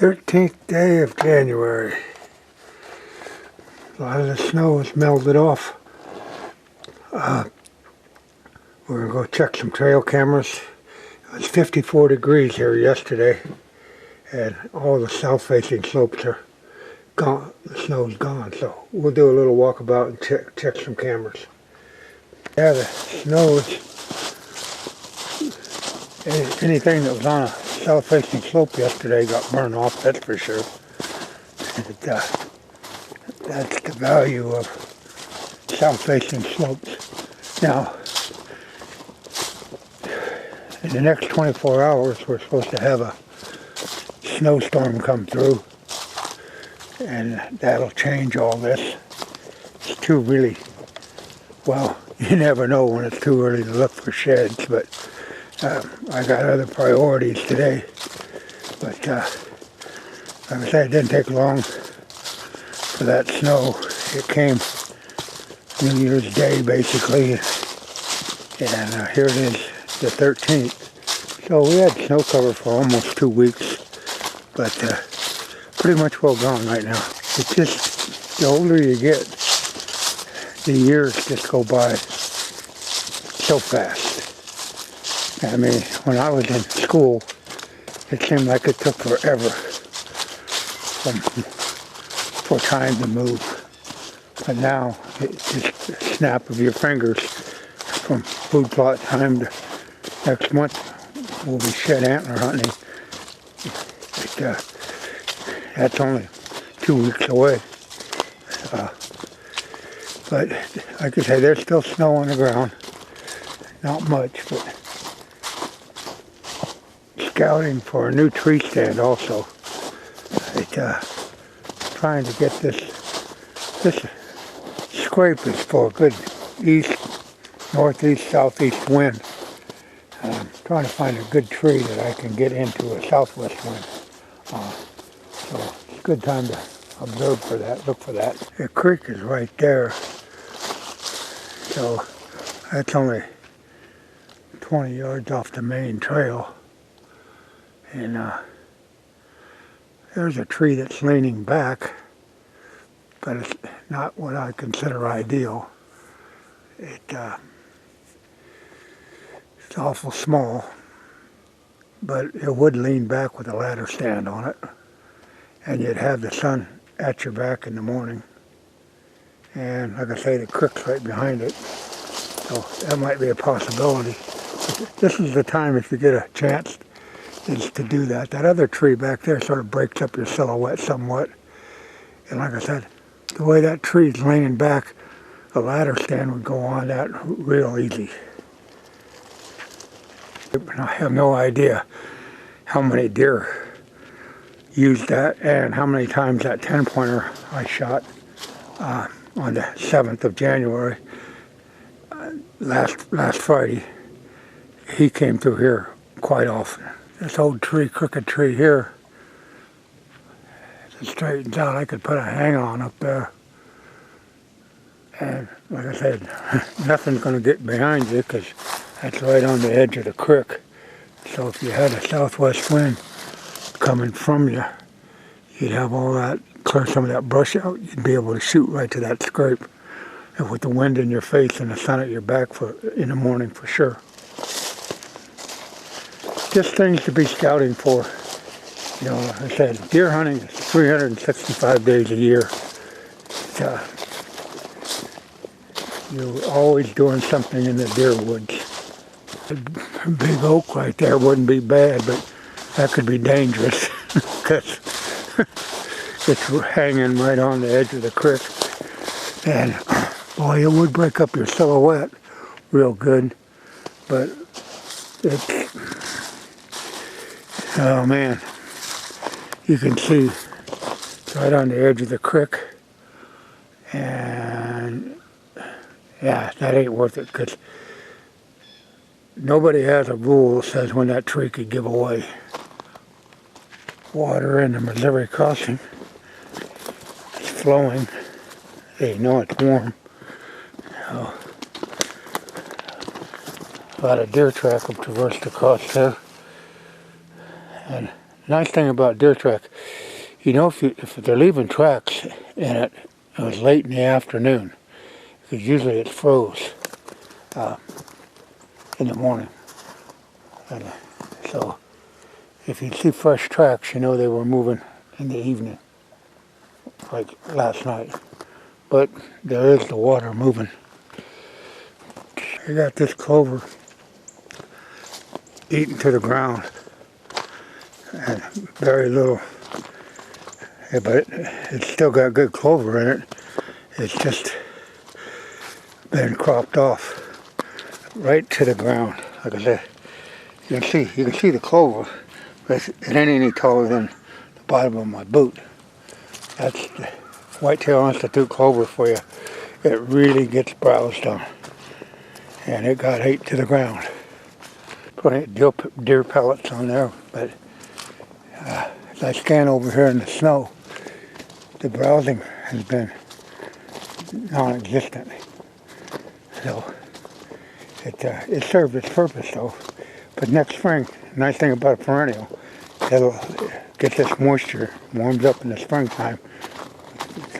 13th day of January. A lot of the snow has melted off. We're going to go check some trail cameras. It was 54 degrees here yesterday, and all the south-facing slopes are gone. The snow's gone, so we'll do a little walkabout and check some cameras. Yeah, the snow is anything that was on a south-facing slope yesterday got burned off, that's for sure. That's the value of south-facing slopes. Now, in the next 24 hours, we're supposed to have a snowstorm come through, and that'll change all this. It's too really, well, you never know when it's too early to look for sheds, but I got other priorities today. But like I said, it didn't take long for that snow. It came New Year's Day, basically, and here it is, the 13th. So we had snow cover for almost 2 weeks, but pretty much well gone right now. It's just, the older you get, the years just go by so fast. I mean, when I was in school, it seemed like it took forever for time to move. But now, it's just a snap of your fingers. From food plot time to next month, we'll be shed antler hunting. That's only 2 weeks away. But like I say, there's still snow on the ground. Not much, but scouting for a new tree stand also. Trying to get this scrape is for a good east, northeast, southeast wind. I'm trying to find a good tree that I can get into a southwest wind. So it's a good time to observe for that, look for that. The creek is right there. So that's only 20 yards off the main trail. And there's a tree that's leaning back, but it's not what I consider ideal. It's awful small, but it would lean back with a ladder stand on it, and you'd have the sun at your back in the morning. And like I say, the creek's right behind it, so that might be a possibility. But this is the time, if you get a chance, is to do that. That other tree back there sort of breaks up your silhouette somewhat. And like I said, the way that tree's leaning back, a ladder stand would go on that real easy. I have no idea how many deer used that and how many times that 10-pointer I shot on the 7th of January, last Friday. He came through here quite often. This old tree, crooked tree here, as it straightens out, I could put a hang-on up there. And like I said, nothing's going to get behind you because that's right on the edge of the creek. So if you had a southwest wind coming from you, you'd have all that, clear some of that brush out, you'd be able to shoot right to that scrape. And with the wind in your face and the sun at your back in the morning for sure. Just things to be scouting for. You know, like I said, deer hunting is 365 days a year. You're always doing something in the deer woods. A big oak right there wouldn't be bad, but that could be dangerous because it's hanging right on the edge of the creek. And boy, it would break up your silhouette real good, but it's, oh man, you can see right on the edge of the creek, and yeah, that ain't worth it because nobody has a rule that says when that tree could give away. Water in the Missouri crossing is flowing. Hey, you know it's warm. So, a lot of deer track will traverse across there. And the nice thing about deer track, You know, if they're leaving tracks in it, it was late in the afternoon, because usually it froze in the morning. And, so if you see fresh tracks, you know they were moving in the evening, like last night. But there is the water moving. I got this clover eaten to the ground, and very little. Yeah, but it's still got good clover in it. It's just been cropped off right to the ground. Like I said, you can see the clover, but it ain't any taller than the bottom of my boot. That's the Whitetail Institute clover for you. It really gets browsed on, and it got ate to the ground. Putting deer pellets on there, but as I stand over here in the snow, the browsing has been non-existent. So it served its purpose though. But next spring, the nice thing about a perennial, it'll get this moisture, warms up in the springtime.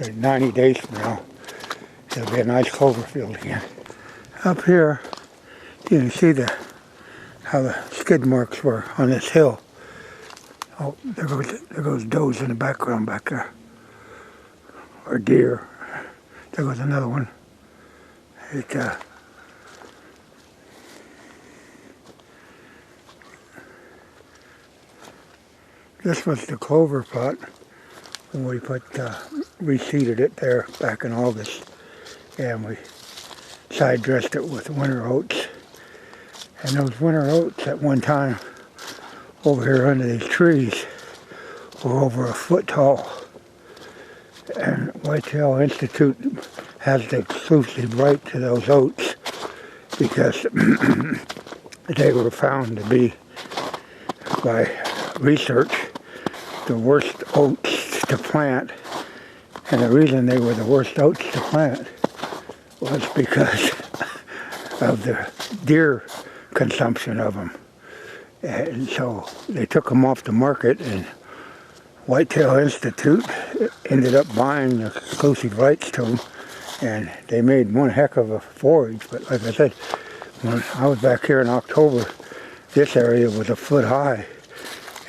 So 90 days from now, it'll be a nice clover field again. Up here, you can see how the skid marks were on this hill. Oh, there goes does in the background back there. Or deer. There goes another one. This was the clover plot when we reseeded it there back in August, and we side dressed it with winter oats. And those winter oats at one time over here under these trees were over 1 foot tall. And Whitetail Institute has the exclusive right to those oats because they were found to be, by research, the worst oats to plant. And the reason they were the worst oats to plant was because of the deer consumption of them. And so they took them off the market, and Whitetail Institute ended up buying the exclusive rights to them, and they made one heck of a forage. But like I said, when I was back here in October, this area was 1 foot high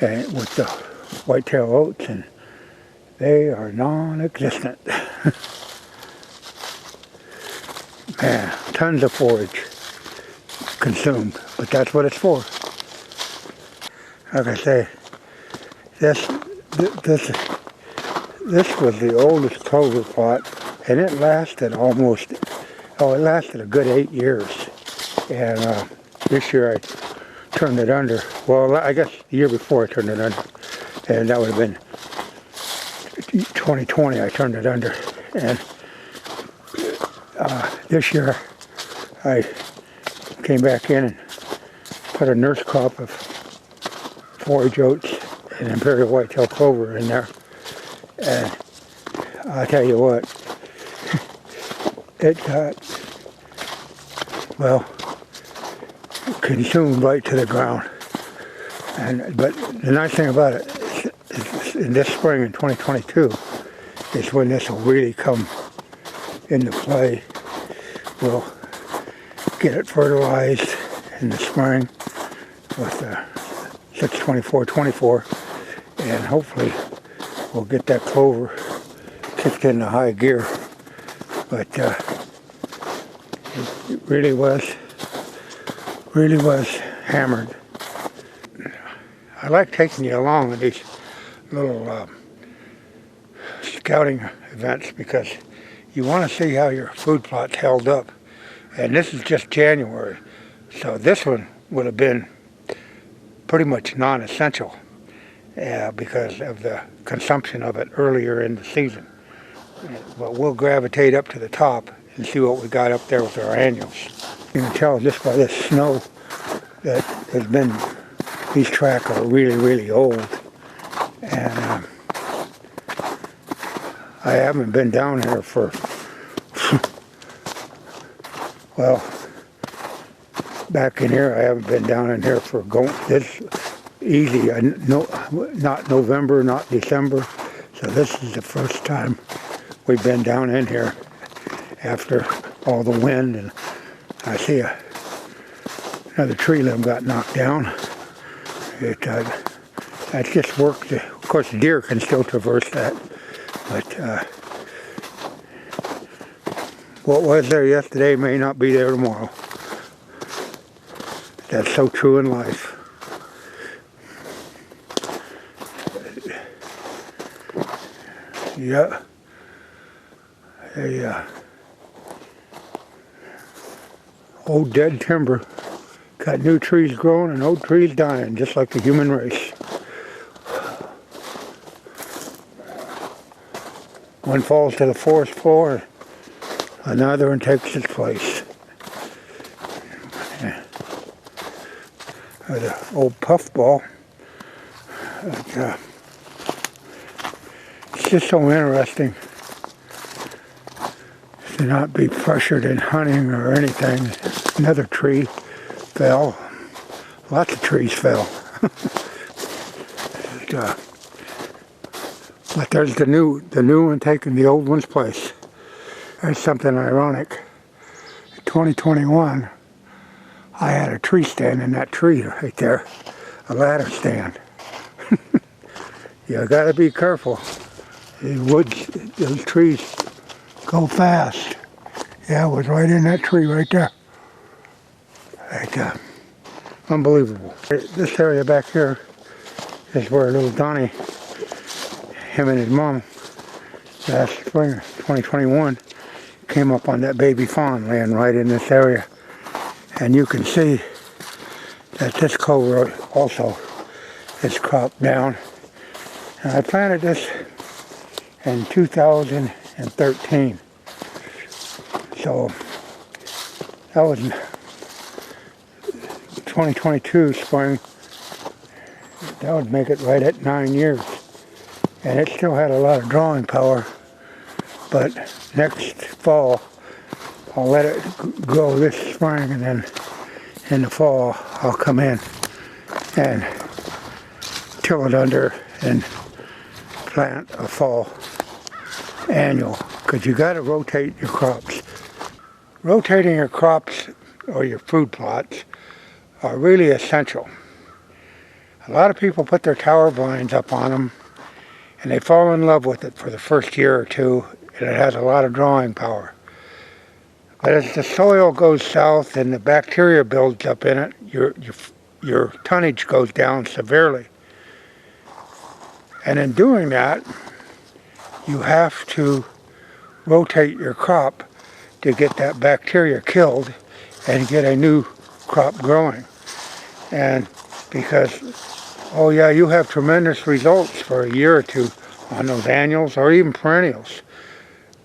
and with the whitetail oats, and they are non-existent. Man, tons of forage consumed, but that's what it's for. Like I say, this was the oldest clover plot, and it lasted it lasted a good 8 years. And this year I turned it under. Well, I guess the year before I turned it under, and that would have been 2020 I turned it under. And this year I came back in and put a nurse crop of forage oats and imperial whitetail clover in there, and I tell you what, it got, well, consumed right to the ground. But the nice thing about it is in this spring in 2022 is when this will really come into play. We'll get it fertilized in the spring with 624-24, and hopefully we'll get that clover kicked into high gear. But it really was hammered. I like taking you along in these little scouting events because you want to see how your food plot's held up. And this is just January, so this one would have been pretty much non-essential because of the consumption of it earlier in the season. But we'll gravitate up to the top and see what we got up there with our annuals. You can tell just by this snow that there's been, these tracks are really, really old. And I haven't been down here for, well, back in here, I haven't been down in here for this easy, not November, not December, So this is the first time we've been down in here after all the wind, and I see another tree limb got knocked down. That just worked. Of course, deer can still traverse that, but what was there yesterday may not be there tomorrow. That's so true in life. Yeah. Old dead timber. Got new trees growing and old trees dying, just like the human race. One falls to the forest floor, another one takes its place. The old puffball. It's just so interesting to not be pressured in hunting or anything. Another tree fell. Lots of trees fell. But there's the new one taking the old one's place. There's something ironic. In 2021, I had a tree stand in that tree right there, a ladder stand. You gotta be careful. The woods, those trees go fast. Yeah, it was right in that tree right there. Unbelievable. This area back here is where little Donnie, him and his mom, last spring, 2021, came up on that baby fawn laying right in this area. And you can see that this clover also is cropped down. And I planted this in 2013. So that was 2022 spring. That would make it right at 9 years. And it still had a lot of drawing power. But next fall, I'll let it grow this spring, and then in the fall I'll come in and till it under and plant a fall annual, because you got to rotate your crops. Rotating your crops or your food plots are really essential. A lot of people put their tower vines up on them and they fall in love with it for the first year or two, and it has a lot of drawing power. But as the soil goes south and the bacteria builds up in it, your tonnage goes down severely. And in doing that, you have to rotate your crop to get that bacteria killed and get a new crop growing. And because, oh yeah, you have tremendous results for a year or two on those annuals or even perennials,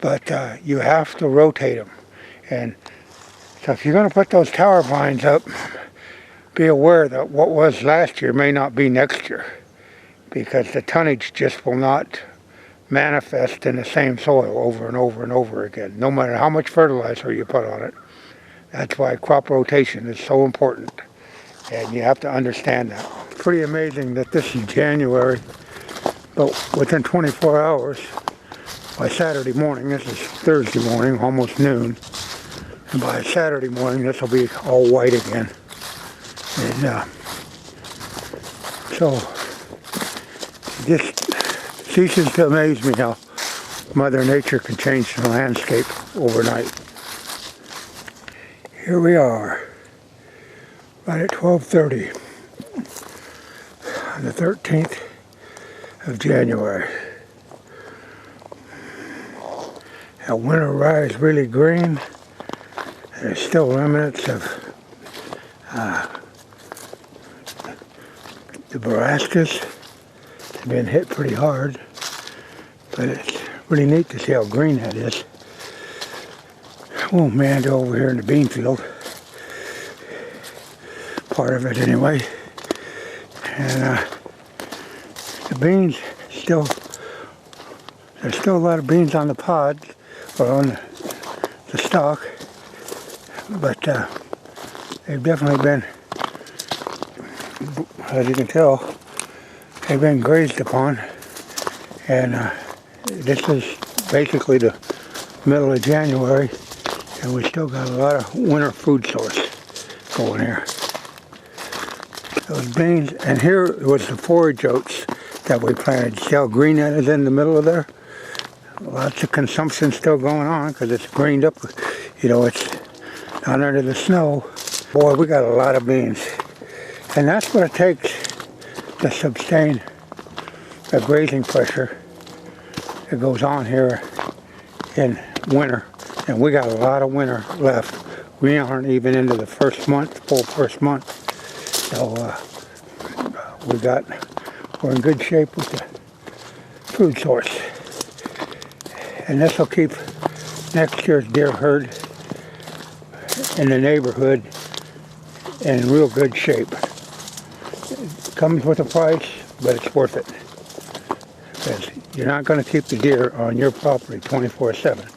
but you have to rotate them. And so if you're going to put those tower vines up, be aware that what was last year may not be next year, because the tonnage just will not manifest in the same soil over and over and over again, no matter how much fertilizer you put on it. That's why crop rotation is so important, and you have to understand that. Pretty amazing that this is January, but within 24 hours, by Saturday morning, this is Thursday morning, almost noon, and by Saturday morning this will be all white again. And so it just ceases to amaze me how Mother Nature can change the landscape overnight. Here we are, right at 12:30 on the 13th of January. That winter rye is really green. There's still remnants of the borascas. They've been hit pretty hard, but it's really neat to see how green that is. Oh man, they're over here in the bean field. Part of it anyway. And the beans there's still a lot of beans on the pods, or on the stalk, but they've definitely been, as you can tell, they've been grazed upon, And this is basically the middle of January, and we still got a lot of winter food source going here. Those beans, and here was the forage oats that we planted. See how green that is in the middle of there? Lots of consumption still going on because it's greened up. You know, it's down under the snow. Boy, we got a lot of beans. And that's what it takes to sustain the grazing pressure that goes on here in winter. And we got a lot of winter left. We aren't even into the first month, full first month. So we're in good shape with the food source. And this will keep next year's deer herd in the neighborhood in real good shape. It comes with a price, but it's worth it. Because you're not going to keep the deer on your property 24/7.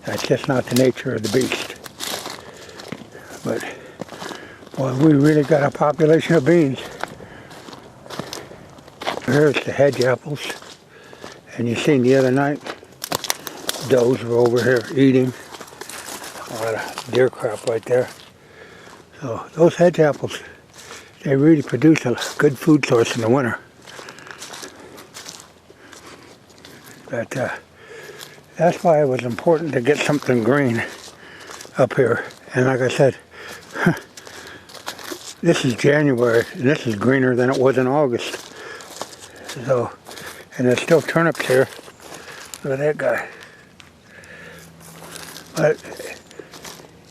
That's just not the nature of the beast. But, boy, we really got a population of beans. Here's the hedge apples. And you seen the other night, does were over here eating. A lot of deer crap right there. So those hedge apples, they really produce a good food source in the winter. But that's why it was important to get something green up here. And like I said, this is January, and this is greener than it was in August. So, and there's still turnips here. Look at that guy. But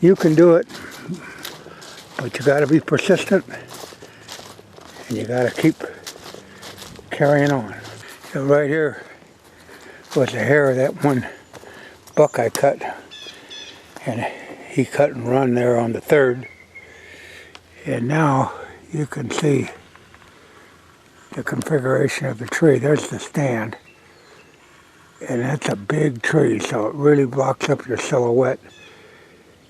you can do it, but you got to be persistent, and you got to keep carrying on. So right here was the hair of that one buck I cut, and he cut and run there on the 3rd. And now you can see the configuration of the tree. There's the stand, and that's a big tree, so it really blocks up your silhouette,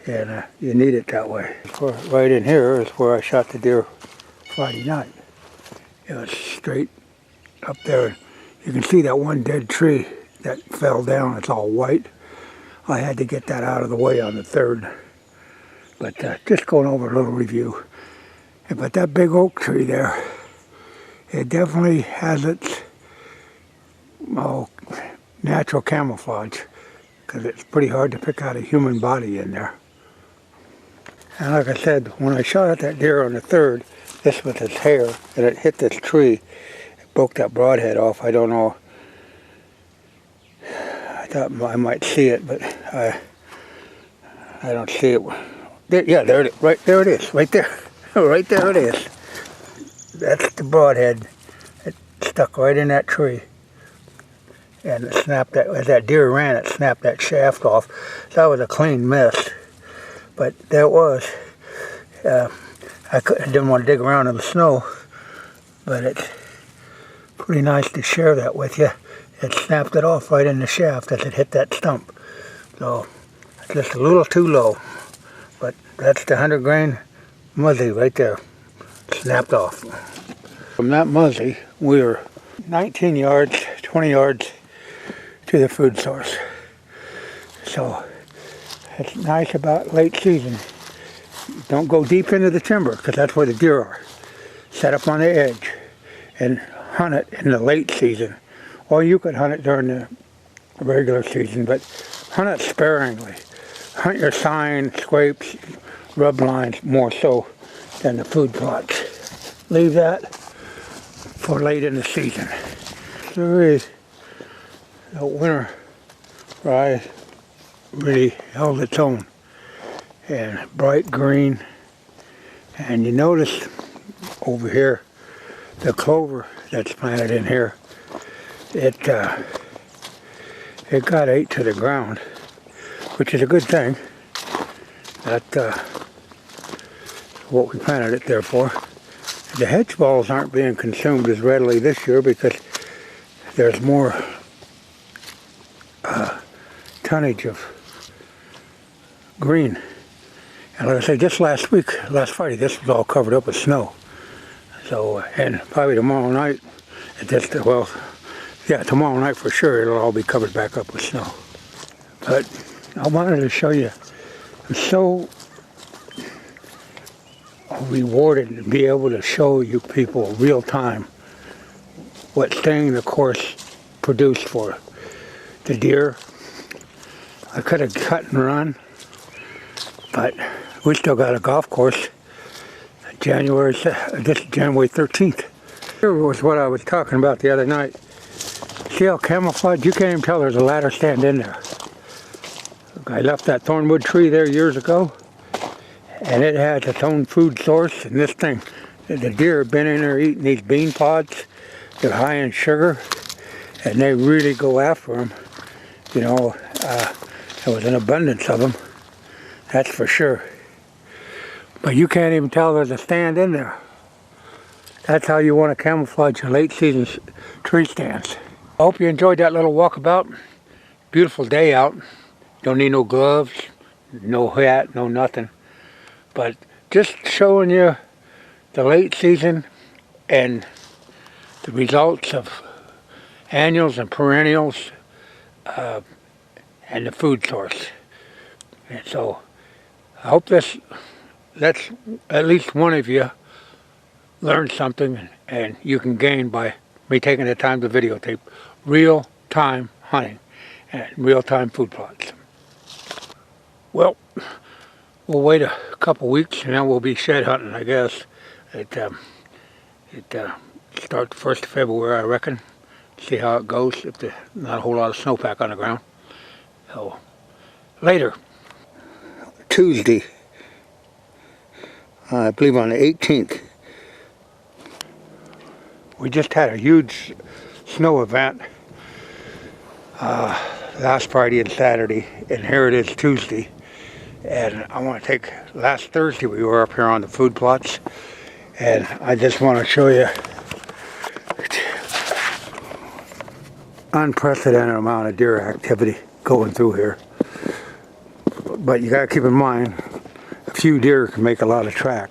and you need it that way. Right in here is where I shot the deer Friday night. It was straight up there. You can see that one dead tree that fell down. It's all white. I had to get that out of the way on the 3rd. But just going over a little review. But that big oak tree there, it definitely has its natural camouflage, because it's pretty hard to pick out a human body in there. And like I said, when I shot at that deer on the 3rd, this was its hair, and it hit this tree. It broke that broadhead off. I don't know. I thought I might see it, but I don't see it. There, yeah, there it is. Right there it is. Right there. Right there it is. That's the broadhead. It stuck right in that tree. And it snapped that, as that deer ran, it snapped that shaft off. That was a clean miss. But there it was. I didn't want to dig around in the snow, but it's pretty nice to share that with you. It snapped it off right in the shaft as it hit that stump. So, just a little too low. But that's the 100 grain muzzy right there. Snapped off. From that muzzy, we were 19 yards, 20 yards to the food source. So, it's nice about late season. Don't go deep into the timber, because that's where the deer are. Set up on the edge and hunt it in the late season. Or you could hunt it during the regular season, but hunt it sparingly. Hunt your sign, scrapes, rub lines more so than the food plots. Leave that for late in the season. There is the winter rye really held its own, and bright green. And you notice over here the clover that's planted in here, it got ate to the ground, which is a good thing. That's what we planted it there for. The hedge balls aren't being consumed as readily this year because there's more tonnage of green. And like I say, just last Friday, this was all covered up with snow. So, and probably tomorrow night, it just, well, Yeah, tomorrow night for sure it'll all be covered back up with snow. But I wanted to show you, I'm so rewarded to be able to show you people real time what staying the course produced for the deer. I could have cut and run, but we still got a golf course. January 13th. Here was what I was talking about the other night. See how camouflaged? You can't even tell there's a ladder stand in there. I left that thornwood tree there years ago, and it has its own food source. And this thing, the deer have been in there eating these bean pods. They're high in sugar, and they really go after them. You know, there was an abundance of them, that's for sure. But you can't even tell there's a stand in there. That's how you want to camouflage your late season tree stands. I hope you enjoyed that little walkabout. Beautiful day out. Don't need no gloves, no hat, no nothing. But just showing you the late season and the results of annuals and perennials and the food source. And so I hope that's at least one of you learned something, and you can gain by me taking the time to videotape real-time hunting and real-time food plots. Well, we'll wait a couple weeks and then we'll be shed hunting, I guess. It starts the 1st of February, I reckon. See how it goes, if there's not a whole lot of snowpack on the ground. So, later. Tuesday, I believe on the 18th. We just had a huge snow event last Friday and Saturday, and here it is Tuesday. And I want to take, last Thursday we were up here on the food plots, and I just want to show you unprecedented amount of deer activity going through here. But you got to keep in mind, a few deer can make a lot of track.